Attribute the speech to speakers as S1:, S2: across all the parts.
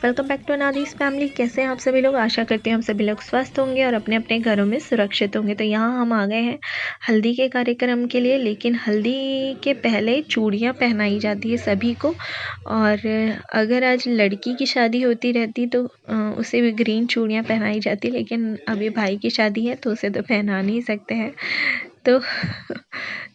S1: Welcome back to Anadi's family. कैसे हैं आप सभी लोग? आशा करते हैं हम सभी लोग स्वस्थ होंगे और अपने अपने घरों में सुरक्षित होंगे। तो यहाँ हम आ गए हैं हल्दी के कार्यक्रम के लिए, लेकिन हल्दी के पहले चूड़ियाँ पहनाई जाती है सभी को। और अगर आज लड़की की शादी होती रहती तो उसे भी ग्रीन चूड़ियाँ पहनाई जाती, लेकिन अभी भाई की शादी है तो उसे तो पहना नहीं सकते हैं। तो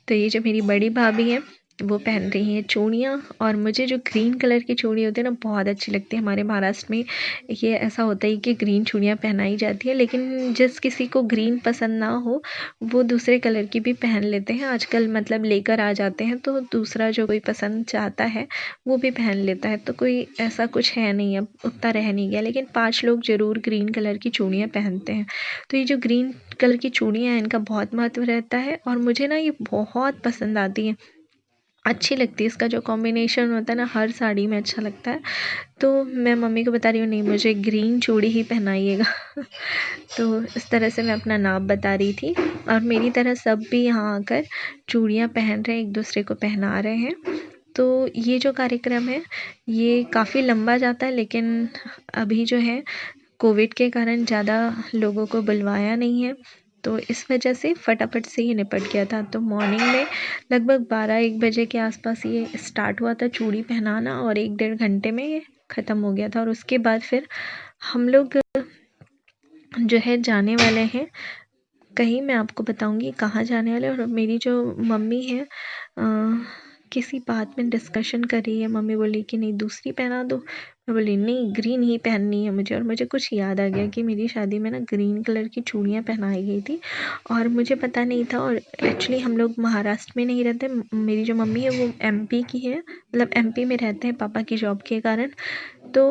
S1: तो ये जो मेरी बड़ी भाभी है वो पहन रही हैं चूड़ियाँ, और मुझे जो ग्रीन कलर की चूड़ी होती है ना बहुत अच्छी लगती है। हमारे महाराष्ट्र में ये ऐसा होता है कि ग्रीन चूड़ियाँ पहनाई जाती है, लेकिन जिस किसी को ग्रीन पसंद ना हो वो दूसरे कलर की भी पहन लेते हैं आजकल, मतलब लेकर आ जाते हैं। तो दूसरा जो कोई पसंद चाहता है वो भी पहन लेता है। तो कोई ऐसा कुछ है नहीं, अब उतना रह नहीं गया, लेकिन 5 लोग ज़रूर ग्रीन कलर की चूड़ियाँ पहनते हैं। तो ये जो ग्रीन कलर की चूड़ियाँ हैं इनका बहुत महत्व रहता है, और मुझे ना ये बहुत पसंद आती हैं, अच्छी लगती है। इसका जो कॉम्बिनेशन होता है ना हर साड़ी में अच्छा लगता है। तो मैं मम्मी को बता रही हूँ, नहीं मुझे ग्रीन चूड़ी ही पहनाइएगा। तो इस तरह से मैं अपना नाप बता रही थी, और मेरी तरह सब भी यहाँ आकर चूड़ियाँ पहन रहे हैं, एक दूसरे को पहना रहे हैं। तो ये जो कार्यक्रम है ये काफ़ी लंबा जाता है, लेकिन अभी जो है कोविड के कारण ज़्यादा लोगों को बुलवाया नहीं है, तो इस वजह से फटाफट से ये निपट गया था। तो मॉर्निंग में लगभग 12-1 बजे के आसपास ये स्टार्ट हुआ था चूड़ी पहनाना, और 1-1.5 घंटे में ये ख़त्म हो गया था। और उसके बाद फिर हम लोग जो है जाने वाले हैं कहीं, मैं आपको बताऊंगी कहाँ जाने वाले। और मेरी जो मम्मी है किसी बात में डिस्कशन कर रही है। मम्मी बोली कि नहीं दूसरी पहना दो, मैं बोली नहीं ग्रीन ही पहननी है मुझे। और मुझे कुछ याद आ गया कि मेरी शादी में ना ग्रीन कलर की चूड़ियाँ पहनाई गई थी, और मुझे पता नहीं था। और एक्चुअली हम लोग महाराष्ट्र में नहीं रहते, मेरी जो मम्मी है वो एमपी की है, मतलब एमपी में रहते हैं पापा की जॉब के कारण। तो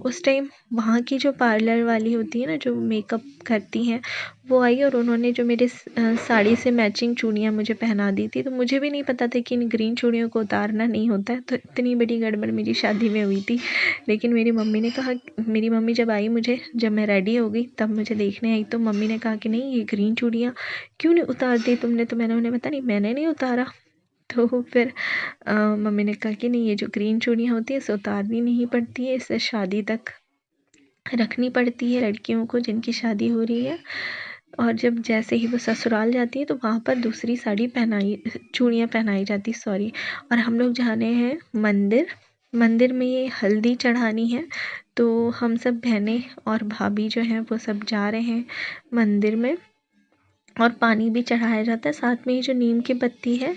S1: उस टाइम वहाँ की जो पार्लर वाली होती है ना जो मेकअप करती हैं, वो आई और उन्होंने जो मेरे साड़ी से मैचिंग चूड़ियाँ मुझे पहना दी थी। तो मुझे भी नहीं पता था कि इन ग्रीन चूड़ियों को उतारना नहीं होता है। तो इतनी बड़ी गड़बड़ मेरी शादी में हुई थी। लेकिन मेरी मम्मी ने कहा, मेरी मम्मी जब आई मुझे, जब मैं रेडी हो गई तब मुझे देखने आई, तो मम्मी ने कहा कि नहीं ये ग्रीन चूड़ियाँ क्यों नहीं उतार दी तुमने? तो मैंने उन्हें पता नहीं, मैंने नहीं उतारा। तो फिर मम्मी ने कहा कि नहीं ये जो ग्रीन चूड़ियाँ होती है इसे उतारनी नहीं पड़ती है, इसे शादी तक रखनी पड़ती है लड़कियों को जिनकी शादी हो रही है। और जब जैसे ही वो ससुराल जाती है तो वहाँ पर दूसरी साड़ी पहनाई, चूड़ियाँ पहनाई जाती, सॉरी। और हम लोग जाने हैं मंदिर, मंदिर में ये हल्दी चढ़ानी है। तो हम सब बहनें और भाभी जो हैं वो सब जा रहे हैं मंदिर में, और पानी भी चढ़ाया जाता है। साथ में ही जो नीम की पत्ती है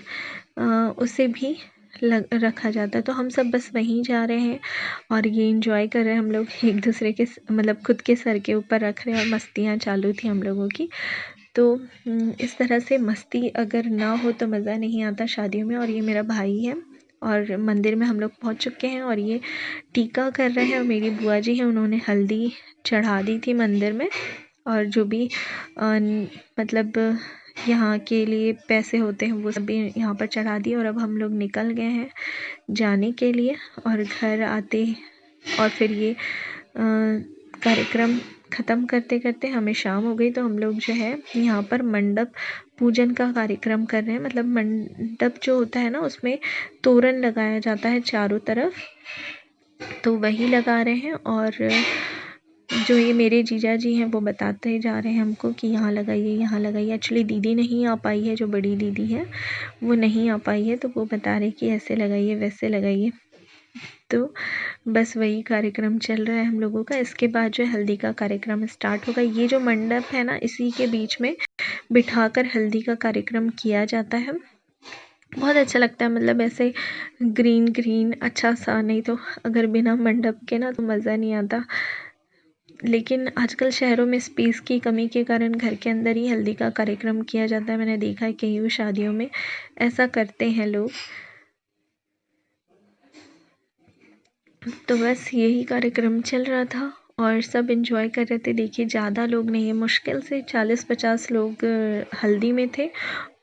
S1: उसे भी रखा जाता है। तो हम सब बस वहीं जा रहे हैं और ये एंजॉय कर रहे हैं। हम लोग एक दूसरे के मतलब खुद के सर के ऊपर रख रहे हैं, और मस्तियाँ चालू थी हम लोगों की। तो इस तरह से मस्ती अगर ना हो तो मज़ा नहीं आता शादियों में। और ये मेरा भाई है, और मंदिर में हम लोग पहुंच चुके हैं, और ये टीका कर रहे हैं। और मेरी बुआ जी हैं, उन्होंने हल्दी चढ़ा दी थी मंदिर में, और जो भी मतलब यहाँ के लिए पैसे होते हैं वो सब भी यहाँ पर चढ़ा दिए। और अब हम लोग निकल गए हैं जाने के लिए, और घर आते और फिर ये कार्यक्रम ख़त्म करते करते हमें शाम हो गई। तो हम लोग जो है यहाँ पर मंडप पूजन का कार्यक्रम कर रहे हैं। मतलब मंडप जो होता है ना उसमें तोरण लगाया जाता है चारों तरफ, तो वही लगा रहे हैं। और जो ये मेरे जीजा जी हैं वो बताते जा रहे हैं हमको कि यहाँ लगाइए यहाँ लगाइए। एक्चुअली दीदी नहीं आ पाई है, जो बड़ी दीदी है वो नहीं आ पाई है, तो वो बता रहे कि ऐसे लगाइए वैसे लगाइए। तो बस वही कार्यक्रम चल रहा है हम लोगों का। इसके बाद जो है हल्दी का कार्यक्रम स्टार्ट होगा। ये जो मंडप है ना इसी के बीच में बिठाकर हल्दी का कार्यक्रम किया जाता है। बहुत अच्छा लगता है, मतलब ऐसे ग्रीन ग्रीन अच्छा सा, नहीं तो अगर बिना मंडप के ना तो मज़ा नहीं आता। लेकिन आजकल शहरों में स्पेस की कमी के कारण घर के अंदर ही हल्दी का कार्यक्रम किया जाता है। मैंने देखा है कई शादियों में ऐसा करते हैं लोग। तो बस यही कार्यक्रम चल रहा था और सब एंजॉय कर रहे थे। देखिए ज़्यादा लोग नहीं है, मुश्किल से 40-50 लोग हल्दी में थे,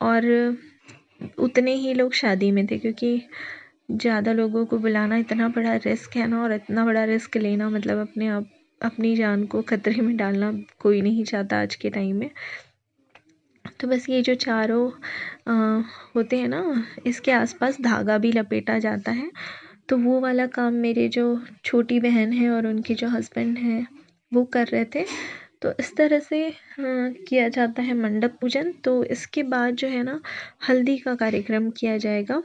S1: और उतने ही लोग शादी में थे, क्योंकि ज़्यादा लोगों को बुलाना इतना बड़ा रिस्क है ना, और इतना बड़ा रिस्क लेना मतलब अपने आप अपनी जान को खतरे में डालना कोई नहीं चाहता आज के टाइम में। तो बस ये जो चारों होते हैं ना, इसके आसपास धागा भी लपेटा जाता है। तो वो वाला काम मेरे जो छोटी बहन है और उनके जो हस्बैंड हैं वो कर रहे थे। तो इस तरह से किया जाता है मंडप पूजन। तो इसके बाद जो है ना हल्दी का कार्यक्रम किया जाएगा। और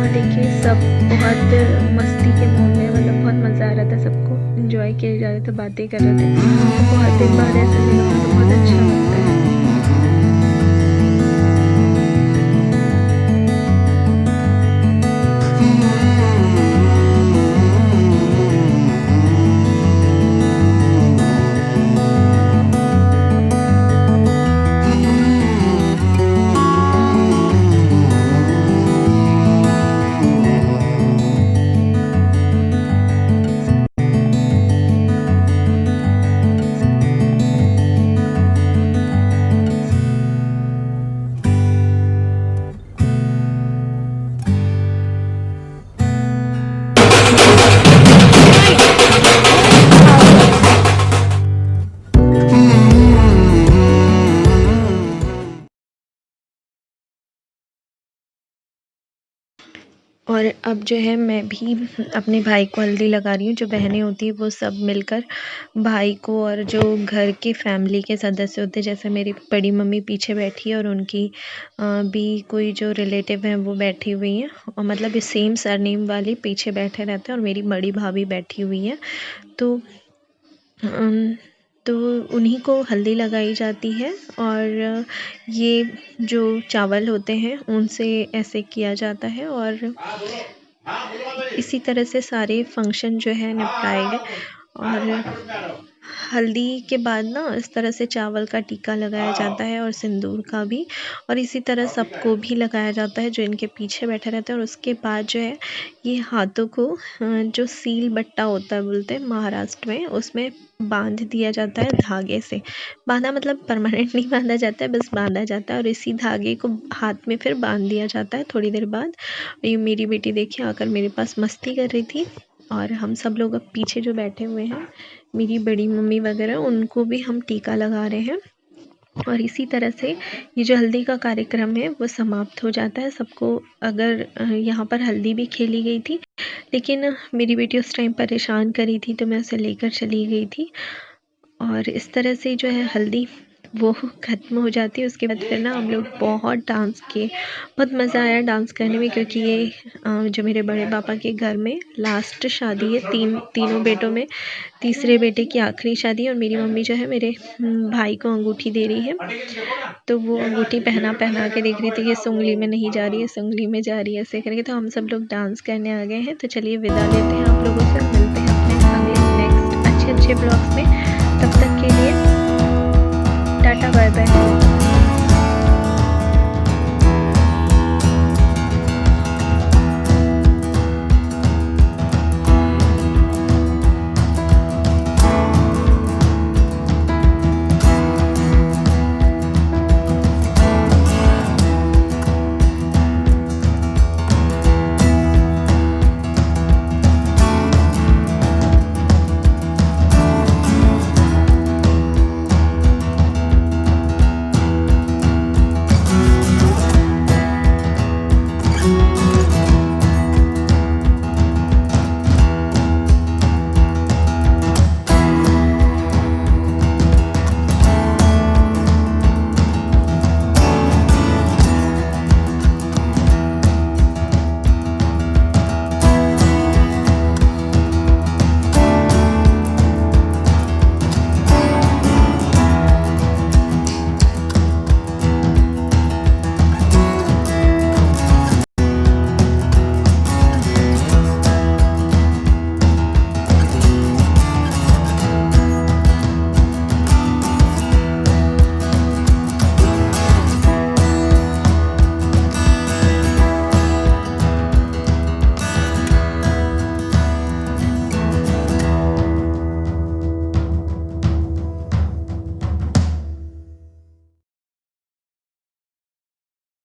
S1: देखिए सब बहुत मस्ती के मूड में, मतलब बहुत मज़ा आ रहा था, सबको एंजॉय किए जा रहे थे, बातें कर रहे थे। तो बहुत दिन बाद ऐसा मिला तो बहुत अच्छा लगता है। और अब जो है मैं भी अपने भाई को हल्दी लगा रही हूँ। जो बहनें होती हैं वो सब मिलकर भाई को, और जो घर के फैमिली के सदस्य होते हैं, जैसे मेरी बड़ी मम्मी पीछे बैठी है और उनकी भी कोई जो रिलेटिव हैं वो बैठी हुई हैं, और मतलब ये सेम सरनेम वाली पीछे बैठे रहते हैं, और मेरी बड़ी भाभी बैठी हुई है। तो तो उन्हीं को हल्दी लगाई जाती है। और ये जो चावल होते हैं उनसे ऐसे किया जाता है। और इसी तरह से सारे फंक्शन जो है निपटाए गए। और हल्दी के बाद ना इस तरह से चावल का टीका लगाया जाता है, और सिंदूर का भी, और इसी तरह सबको भी लगाया जाता है जो इनके पीछे बैठे रहते हैं। और उसके बाद जो है ये हाथों को जो सील बट्टा होता है बोलते हैं महाराष्ट्र में, उसमें बांध दिया जाता है धागे से। बांधा मतलब परमानेंट नहीं बांधा जाता है, बस बांधा जाता है, और इसी धागे को हाथ में फिर बांध दिया जाता है थोड़ी देर बाद। ये मेरी बेटी देखिए आकर मेरे पास मस्ती कर रही थी, और हम सब लोग अब पीछे जो बैठे हुए हैं मेरी बड़ी मम्मी वगैरह, उनको भी हम टीका लगा रहे हैं। और इसी तरह से ये जो हल्दी का कार्यक्रम है वो समाप्त हो जाता है। सबको अगर यहाँ पर हल्दी भी खेली गई थी, लेकिन मेरी बेटी उस टाइम परेशान करी थी तो मैं उसे लेकर चली गई थी। और इस तरह से जो है हल्दी वो ख़त्म हो जाती है। उसके बाद फिर ना हम लोग बहुत डांस किए, बहुत मज़ा आया डांस करने में, क्योंकि ये जो मेरे बड़े पापा के घर में लास्ट शादी है, तीनों बेटों में तीसरे बेटे की आखिरी शादी है। और मेरी मम्मी जो है मेरे भाई को अंगूठी दे रही है, तो वो अंगूठी पहना पहना के देख रही थी कि इस उंगली में नहीं जा रही है, इस उंगली में जा रही है, ऐसे करके। तो हम सब लोग डांस करने आ गए हैं। तो चलिए विदा लेते हैं आप लोगों से।